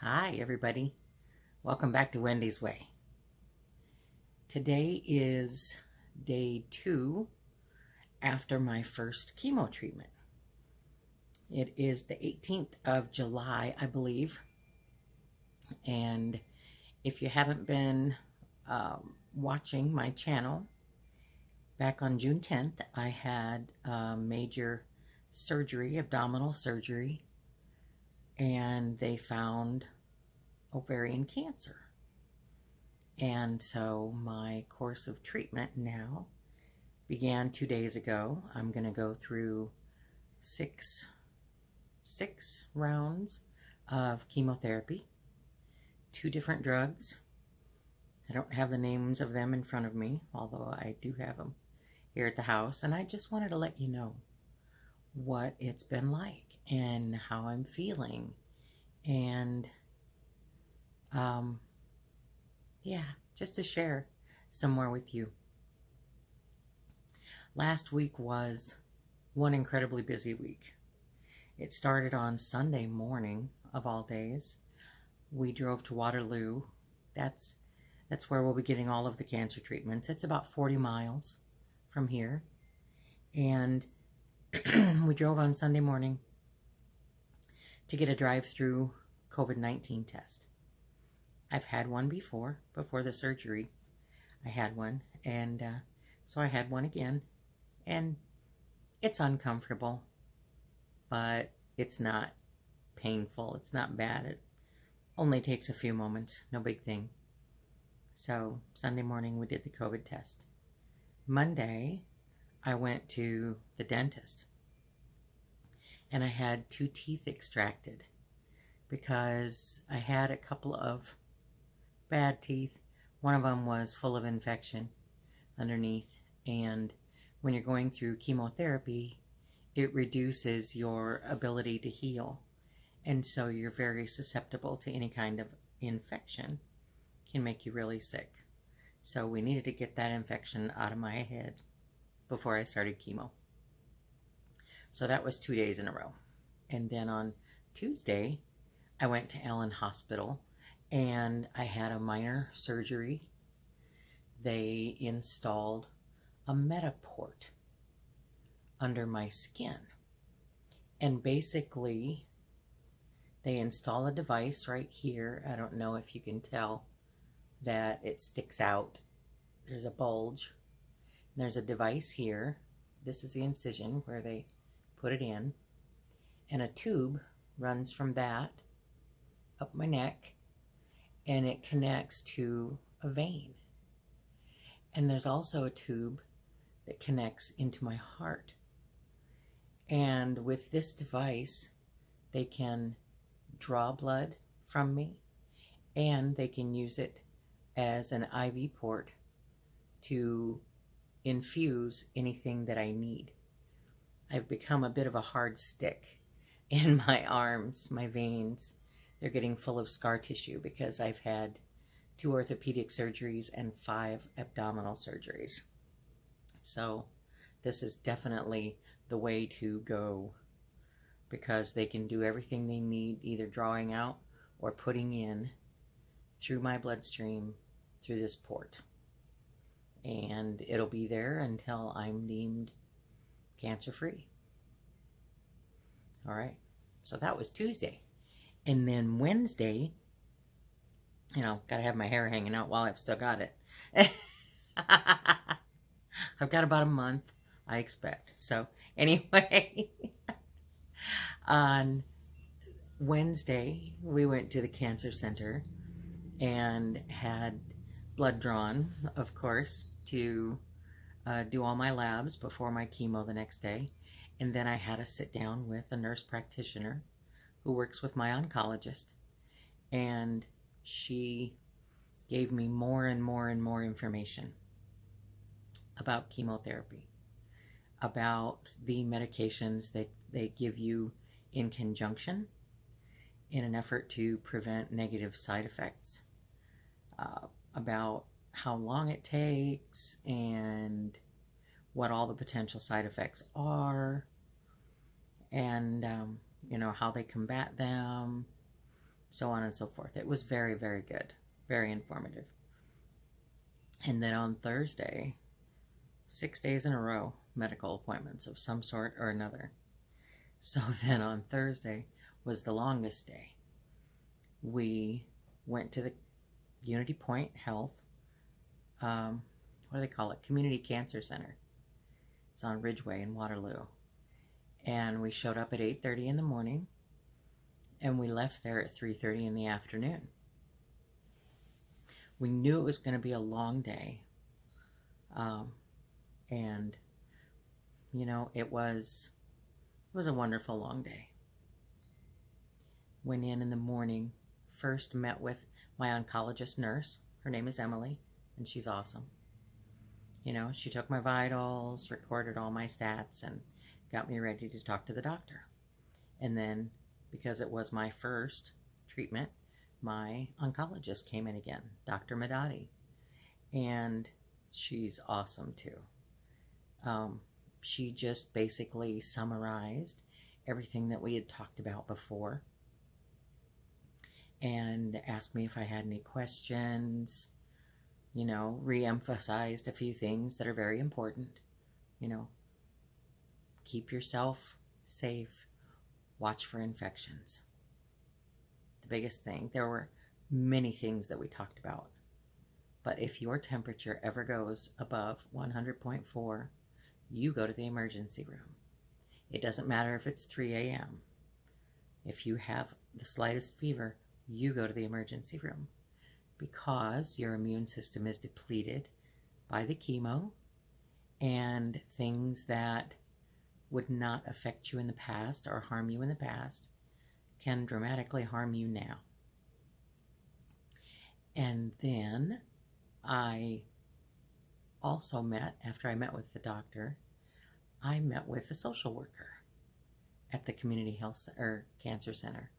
Hi, everybody. Welcome back to Wendy's Way. Today is day 2 after my first chemo treatment. It is the 18th of July, I believe. And if you haven't been watching my channel, back on June 10th, I had a major surgery, abdominal surgery, and they found ovarian cancer. And so my course of treatment now began 2 days ago. I'm going to go through six rounds of chemotherapy, 2 different drugs. I don't have the names of them in front of me, although I do have them here at the house. And I just wanted to let you know what it's been like and how I'm feeling. And yeah, just to share some more with you. Last week was one incredibly busy week. It started on Sunday morning, of all days. We drove to Waterloo. That's where we'll be getting all of the cancer treatments. It's about 40 miles from here. And we drove on Sunday morning to get a drive-through COVID-19 test. I've had one before the surgery. I had one, and so I had one again, and it's uncomfortable, but it's not painful. It's not bad. It only takes a few moments, no big thing. So Sunday morning we did the COVID test. Monday I went to the dentist, and I had 2 teeth extracted because I had a couple of bad teeth. One of them was full of infection underneath, and when you're going through chemotherapy, it reduces your ability to heal, and so you're very susceptible to any kind of infection. Can make you really sick. So we needed to get that infection out of my head before I started chemo. So that was 2 days in a row. And then on Tuesday I went to Allen Hospital and I had a minor surgery. They installed a Metaport under my skin. And basically, they install a device right here. I don't know if you can tell that it sticks out. There's a bulge. There's a device here. This is the incision where they put it in. And a tube runs from that up my neck, and it connects to a vein. And there's also a tube that connects into my heart. And with this device, they can draw blood from me, and they can use it as an IV port to infuse anything that I need. I've become a bit of a hard stick in my arms, my veins. They're getting full of scar tissue because I've had 2 orthopedic surgeries and 5 abdominal surgeries. So this is definitely the way to go, because they can do everything they need, either drawing out or putting in through my bloodstream through this port. And it'll be there until I'm deemed cancer-free. All right, so that was Tuesday. And then Wednesday, gotta have my hair hanging out while I've still got it. I've got about a month, I expect. So anyway, on Wednesday, we went to the cancer center and had blood drawn, of course, to do all my labs before my chemo the next day. And then I had to sit down with a nurse practitioner who works with my oncologist, and she gave me more and more and more information about chemotherapy, about the medications that they give you in conjunction in an effort to prevent negative side effects, about how long it takes and what all the potential side effects are, and how they combat them. so on and so forth. It was very, very good, very informative. And then on Thursday, 6 days in a row, medical appointments of some sort or another. So then on Thursday was the longest day. We went to the Unity Point Health, what do they call it? Community Cancer Center. It's on Ridgeway in Waterloo. And we showed up at 8:30 in the morning, and we left there at 3:30 in the afternoon. We knew it was going to be a long day. And, you know, it was a wonderful long day. Went in the morning, first met with my oncologist nurse. Her name is Emily, and she's awesome. You know, she took my vitals, recorded all my stats, and got me ready to talk to the doctor. And then, because it was my first treatment, my oncologist came in again, Dr. Madadi. And she's awesome too. She just basically summarized everything that we had talked about before and asked me if I had any questions, you know, re-emphasized a few things that are very important. You know, keep yourself safe, watch for infections. The biggest thing, there were many things that we talked about, but if your temperature ever goes above 100.4, you go to the emergency room. It doesn't matter if it's 3 a.m. If you have the slightest fever, you go to the emergency room, because your immune system is depleted by the chemo, and things that would not affect you in the past or harm you in the past can dramatically harm you now. And then I also met, after I met with the doctor, I met with a social worker at the community health or cancer center.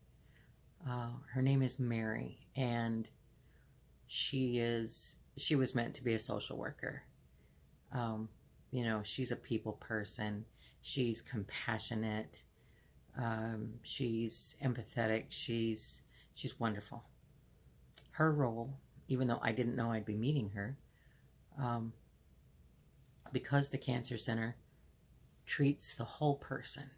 Her name is Mary, and she was meant to be a social worker. You know, she's a people person. She's compassionate. She's empathetic. She's wonderful. Her role, even though I didn't know I'd be meeting her, because the cancer center treats the whole person,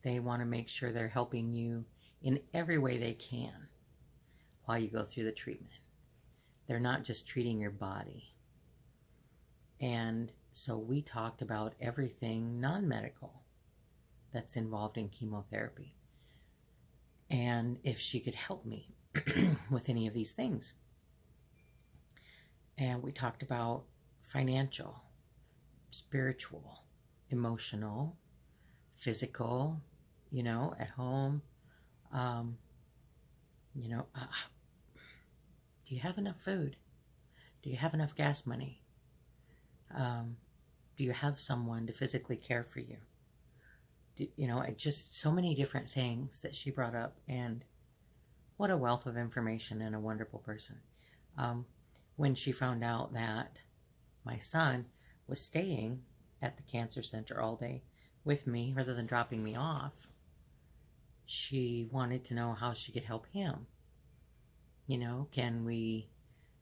they want to make sure they're helping you in every way they can while you go through the treatment. They're not just treating your body. And so we talked about everything non-medical that's involved in chemotherapy, and if she could help me with any of these things. And we talked about financial, spiritual, emotional, physical, you know, at home. You know, do you have enough food? Do you have enough gas money? Do you have someone to physically care for you? You know, just so many different things that she brought up, and what a wealth of information and a wonderful person. When she found out that my son was staying at the cancer center all day with me rather than dropping me off, she wanted to know how she could help him. You know, can we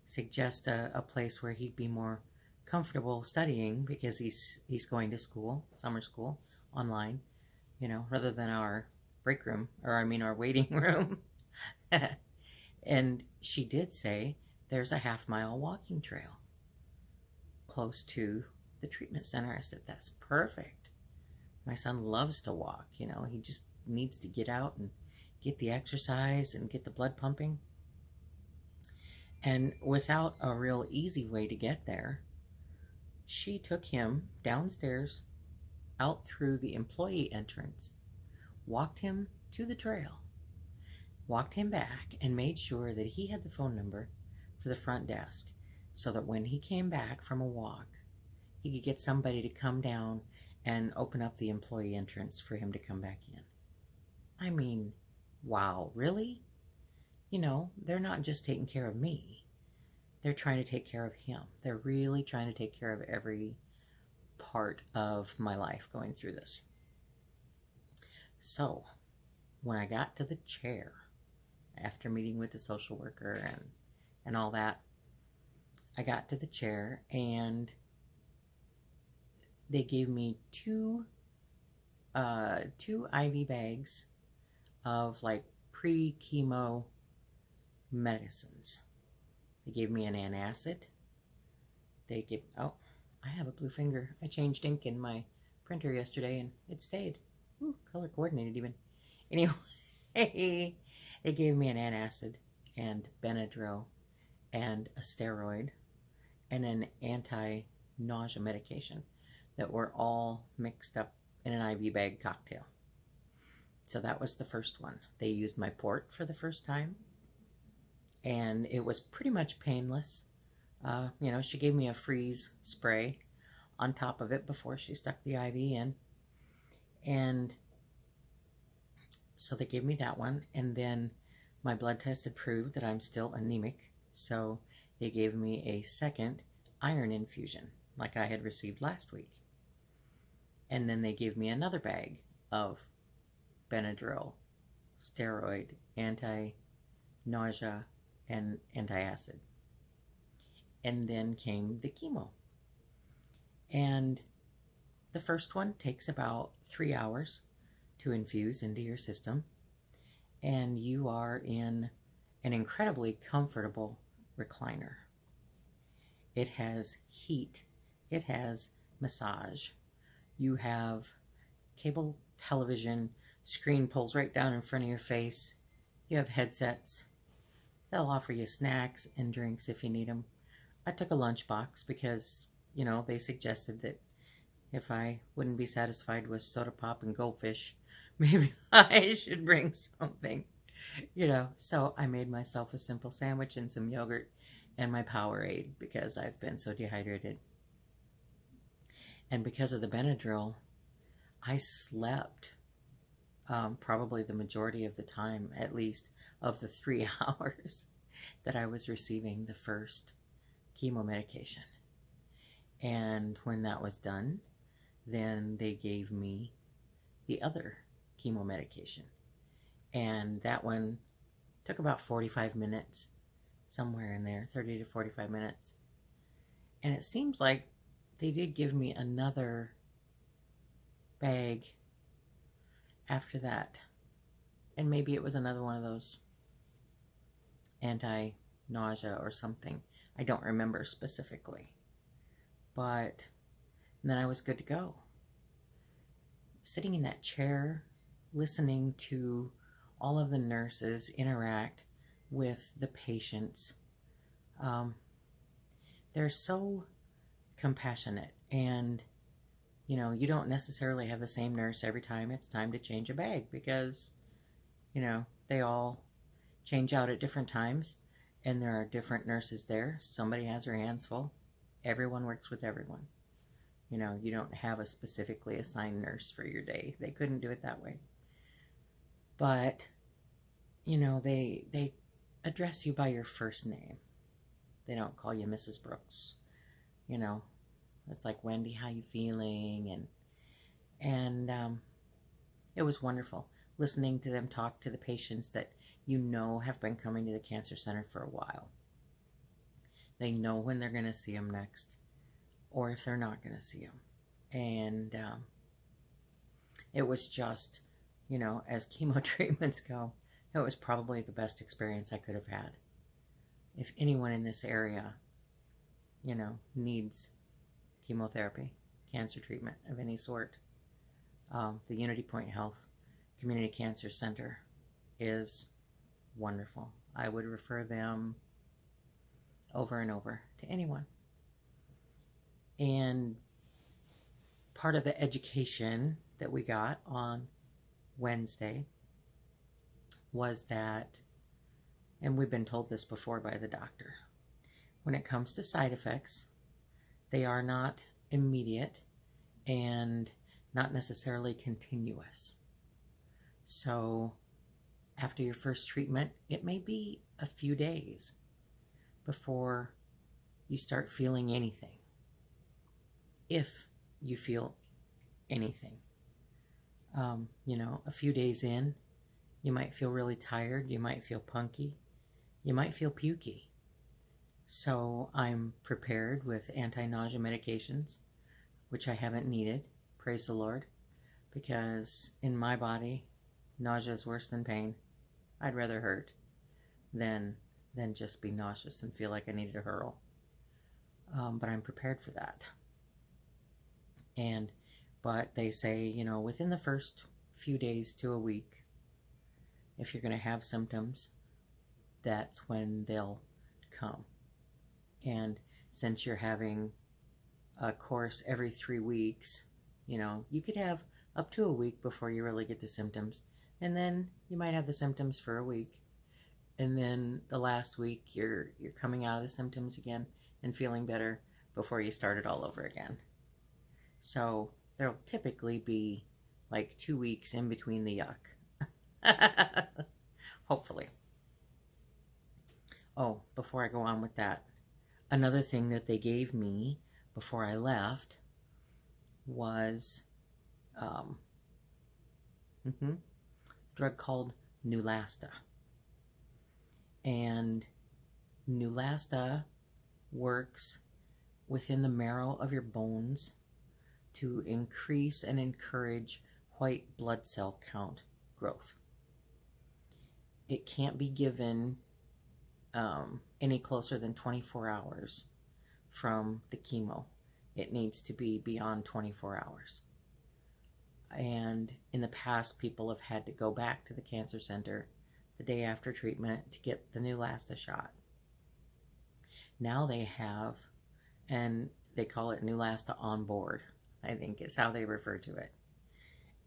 suggest a place where he'd be more comfortable studying, because he's going to school, summer school, online, you know, rather than our break room, or I mean our waiting room. And she did say there's a half-mile walking trail close to the treatment center. I said, that's perfect. My son loves to walk, you know, he just needs to get out and get the exercise and get the blood pumping. And without a real easy way to get there, she took him downstairs, out through the employee entrance, walked him to the trail, walked him back, and made sure that he had the phone number for the front desk, so that when he came back from a walk, he could get somebody to come down and open up the employee entrance for him to come back in. I mean, wow, really? You know, they're not just taking care of me. They're trying to take care of him. They're really trying to take care of every part of my life going through this. So, when I got to the chair, after meeting with the social worker and all that, I got to the chair and they gave me two IV bags of like pre-chemo medicines. They gave me an antacid. They gave, oh, I have a blue finger. I changed ink in my printer yesterday and it stayed. Ooh, color coordinated even. Anyway, they gave me an antacid and Benadryl and a steroid and an anti-nausea medication that were all mixed up in an IV bag cocktail. So that was the first one. They used my port for the first time and it was pretty much painless. You know, she gave me a freeze spray on top of it before she stuck the IV in. And so they gave me that one. And then my blood test had proved that I'm still anemic. So they gave me a second iron infusion like I had received last week. And then they gave me another bag of Benadryl, steroid, anti-nausea, and antacid. And then came the chemo. And the first one takes about 3 hours to infuse into your system. And you are in an incredibly comfortable recliner. It has heat. It has massage. You have cable television, screen pulls right down in front of your face. You have headsets. They'll offer you snacks and drinks if you need them. I took a lunchbox because, you know, they suggested that if I wouldn't be satisfied with soda pop and goldfish, maybe I should bring something, you know. So I made myself a simple sandwich and some yogurt and my Powerade because I've been so dehydrated. And because of the Benadryl, I slept probably the majority of the time, at least of the 3 hours that I was receiving the first chemo medication. And when that was done, then they gave me the other chemo medication. And that one took about 45 minutes, somewhere in there, 30 to 45 minutes. And it seems like they did give me another bag after that. And maybe it was another one of those anti-nausea or something. I don't remember specifically. But then I was good to go. Sitting in that chair, listening to all of the nurses interact with the patients. They're so compassionate, and you know, you don't necessarily have the same nurse every time it's time to change a bag because, you know, they all change out at different times and there are different nurses there. Somebody has their hands full. Everyone works with everyone. You know, you don't have a specifically assigned nurse for your day. They couldn't do it that way. But, you know, they address you by your first name. They don't call you Mrs. Brooks. You know, it's like, Wendy, how you feeling? And it was wonderful listening to them talk to the patients that you know have been coming to the cancer center for a while. They know when they're going to see them next, or if they're not going to see them. And it was just, you know, as chemo treatments go, it was probably the best experience I could have had. If anyone in this area, you know, needs chemotherapy, cancer treatment of any sort, the Unity Point Health Community Cancer Center is wonderful. I would refer them over and over to anyone. And part of the education that we got on Wednesday was that, and we've been told this before by the doctor, when it comes to side effects, they are not immediate and not necessarily continuous. So after your first treatment, it may be a few days before you start feeling anything. If you feel anything. You know, a few days in, You might feel really tired. You might feel punky. You might feel pukey. So I'm prepared with anti-nausea medications, which I haven't needed, praise the Lord, because in my body, nausea is worse than pain. I'd rather hurt than just be nauseous and feel like I needed to hurl. But I'm prepared for that. But they say, you know, within the first few days to a week, if you're going to have symptoms, that's when they'll come. And since you're having a course every 3 weeks, you know, you could have up to a week before you really get the symptoms. And then you might have the symptoms for a week. And then the last week, you're coming out of the symptoms again and feeling better before you start it all over again. So there'll typically be like 2 weeks in between the yuck. Hopefully. Oh, before I go on with that, another thing that they gave me before I left was a drug called Neulasta. And Neulasta works within the marrow of your bones to increase and encourage white blood cell count growth. It can't be given any closer than 24 hours from the chemo. It needs to be beyond 24 hours. And in the past, people have had to go back to the cancer center the day after treatment to get the Neulasta shot. Now they have, and they call it Neulasta on board, I think is how they refer to it.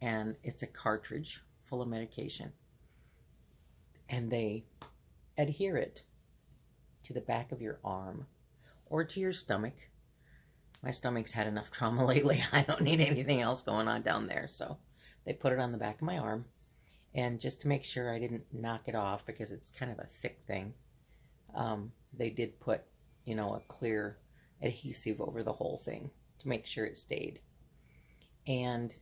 And it's a cartridge full of medication. And they adhere it to the back of your arm or to your stomach. My stomach's had enough trauma lately. I don't need anything else going on down there. So they put it on the back of my arm. And just to make sure I didn't knock it off, because it's kind of a thick thing, they did put, you know, a clear adhesive over the whole thing to make sure it stayed. And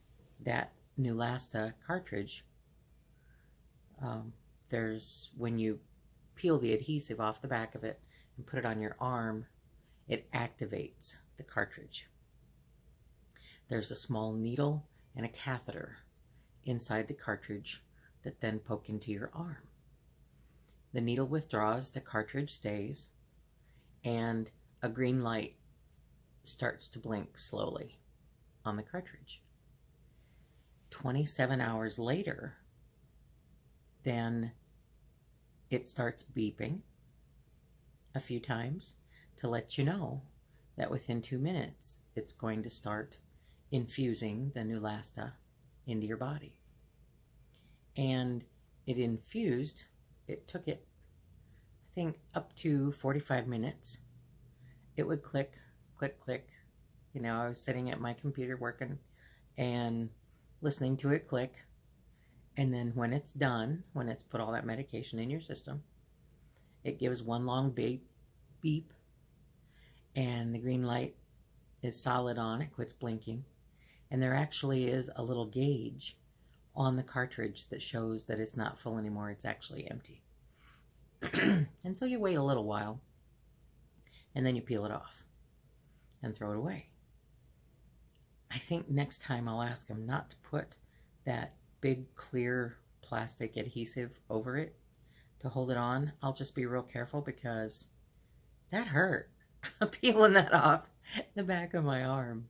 that Neulasta cartridge, when you peel the adhesive off the back of it and put it on your arm, it activates the cartridge. There's a small needle and a catheter inside the cartridge that then poke into your arm. The needle withdraws, the cartridge stays, and a green light starts to blink slowly on the cartridge. 27 hours later, then it starts beeping a few times to let you know that within 2 minutes, it's going to start infusing the Neulasta into your body. And it infused, it took it, I think, up to 45 minutes. It would click, click, click. You know, I was sitting at my computer working and listening to it click. And then when it's done, when it's put all that medication in your system, it gives one long beep, and the green light is solid on, it quits blinking. And there actually is a little gauge on the cartridge that shows that it's not full anymore, it's actually empty. And so you wait a little while, and then you peel it off and throw it away. I think next time I'll ask them not to put that big clear plastic adhesive over it to hold it on. I'll just be real careful, because that hurt. Peeling that off the back of my arm.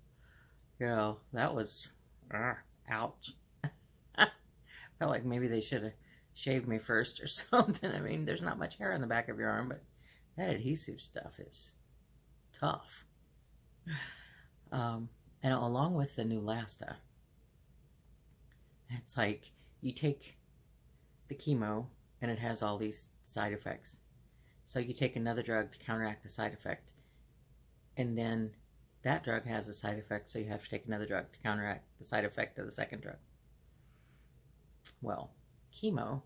You know, that was, ouch. Felt like maybe they should have shaved me first or something. I mean, there's not much hair on the back of your arm, but that adhesive stuff is tough. And along with the Neulasta, it's like you take the chemo and it has all these side effects. So you take another drug to counteract the side effect. And then that drug has a side effect, so you have to take another drug to counteract the side effect of the second drug. Well, chemo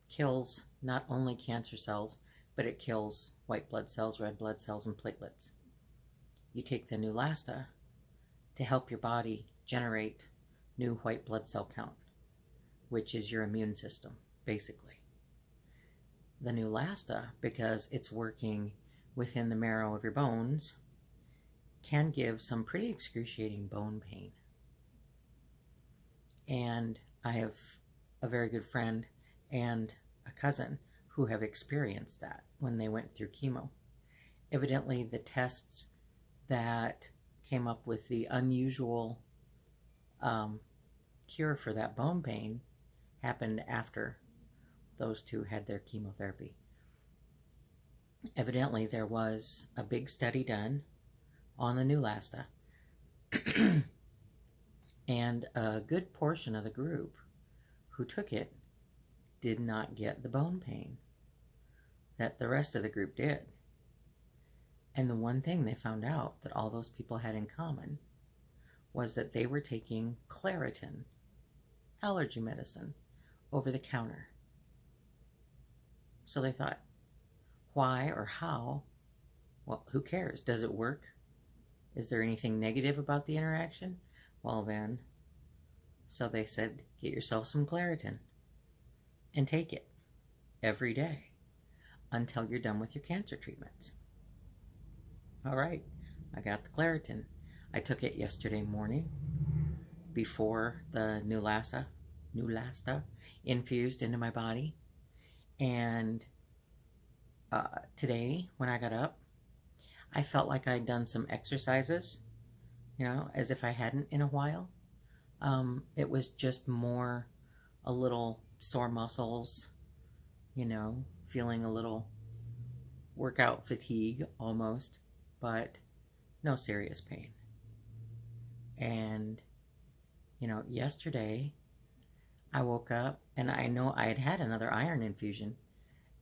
kills not only cancer cells, but it kills white blood cells, red blood cells, and platelets. You take the Neulasta to help your body generate new white blood cell count, which is your immune system, basically. The Neulasta, because it's working within the marrow of your bones, can give some pretty excruciating bone pain. And I have a very good friend and a cousin who have experienced that when they went through chemo. Evidently, the tests that came up with the unusual cure for that bone pain happened after those two had their chemotherapy. Evidently, there was a big study done on the Neulasta, and a good portion of the group who took it did not get the bone pain that the rest of the group did. And the one thing they found out that all those people had in common was that they were taking Claritin, allergy medicine, over the counter. So they thought, why or how? Well, who cares? Does it work? Is there anything negative about the interaction? Well then, so they said, get yourself some Claritin and take it every day until you're done with your cancer treatments. All right, I got the Claritin. I took it yesterday morning before the Neulasta infused into my body. And today, when I got up, I felt like I'd done some exercises, as if I hadn't in a while. It was just more a little sore muscles, feeling a little workout fatigue almost, but no serious pain. And, yesterday I woke up and I know I had had another iron infusion,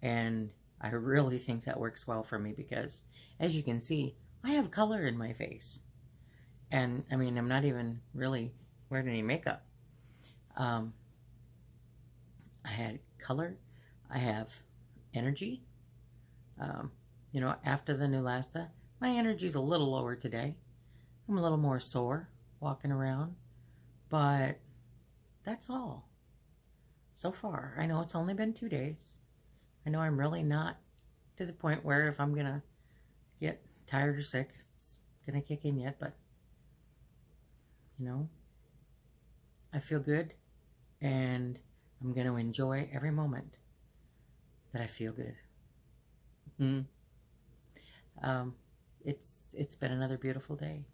and I really think that works well for me because, as you can see, I have color in my face. And, I'm not even really wearing any makeup. I had color. I have energy. After the Neulasta, my energy's a little lower today. I'm a little more sore walking around, but that's all. So far, I know it's only been 2 days. I know I'm really not to the point where if I'm gonna get tired or sick, it's gonna kick in yet, but I feel good, and I'm gonna enjoy every moment that I feel good. It's been another beautiful day.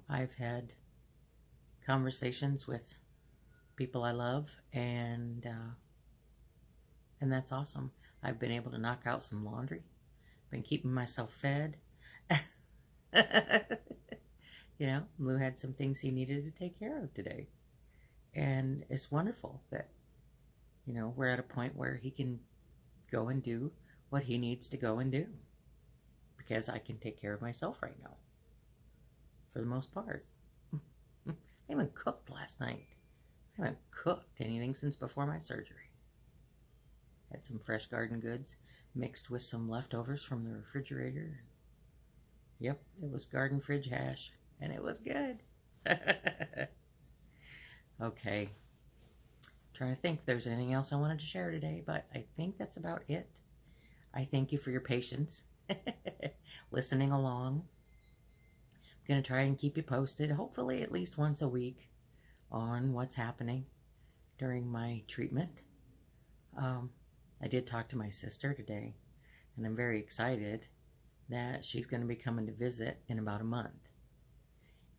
I've had conversations with people I love, and that's awesome. I've been able to knock out some laundry, been keeping myself fed. Lou had some things he needed to take care of today, and it's wonderful that we're at a point where he can go and do what he needs to go and do, because I can take care of myself right now for the most part. I haven't cooked last night. I haven't cooked anything since before my surgery. Had some fresh garden goods mixed with some leftovers from the refrigerator. Yep, it was garden fridge hash, and it was good. Okay. Trying to think if there's anything else I wanted to share today, but I think that's about it. I thank you for your patience, listening along. I'm going to try and keep you posted, hopefully at least once a week, on what's happening during my treatment. I did talk to my sister today, and I'm very excited that she's going to be coming to visit in about a month.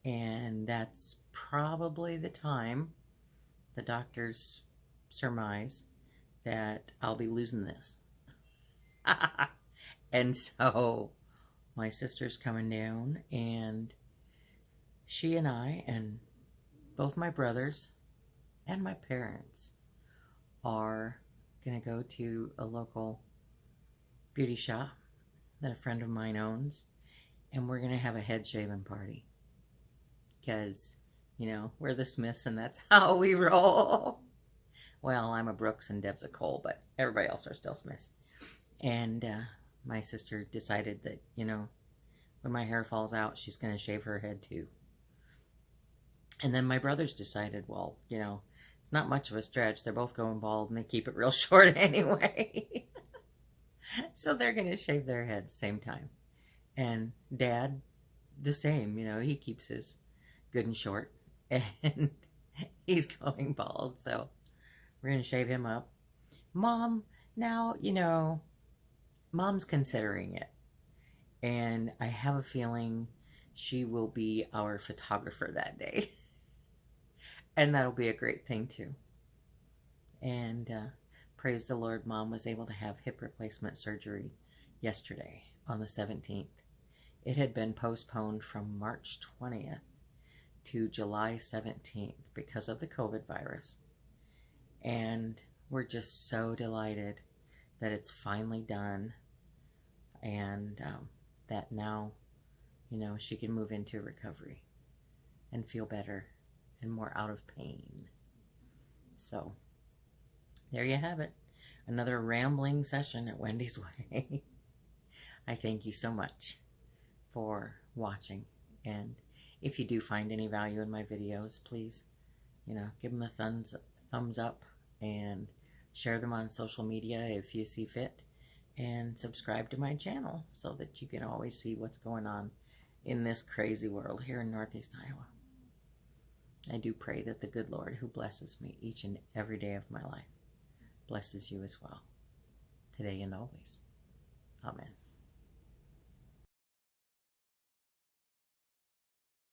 And that's probably the time the doctors surmise that I'll be losing this. And so my sister's coming down, and she and I and both my brothers and my parents are going to go to a local beauty shop that a friend of mine owns, and we're going to have a head shaving party because, we're the Smiths and that's how we roll. Well, I'm a Brooks and Deb's a Cole, but everybody else are still Smiths. And my sister decided that, when my hair falls out, she's going to shave her head too. And then my brothers decided, well, it's It's not much of a stretch. They're both going bald and they keep it real short anyway. So they're going to shave their heads same time. And Dad, the same. You know, he keeps his good and short. And he's going bald. So we're going to shave him up. Mom, now, you know, Mom's considering it. And I have a feeling she will be our photographer that day. And that'll be a great thing too. And praise the Lord, Mom was able to have hip replacement surgery yesterday on the 17th. It had been postponed from March 20th to July 17th because of the COVID virus. And we're just so delighted that it's finally done, and that now, you know, she can move into recovery and feel better and more out of pain. So there you have it. Another rambling session at Wendy's Way. I thank you so much for watching. And if you do find any value in my videos, please, you know, give them a thumbs up and share them on social media if you see fit. And subscribe to my channel so that you can always see what's going on in this crazy world here in Northeast Iowa. I do pray that the good Lord, who blesses me each and every day of my life, blesses you as well, today and always. Amen.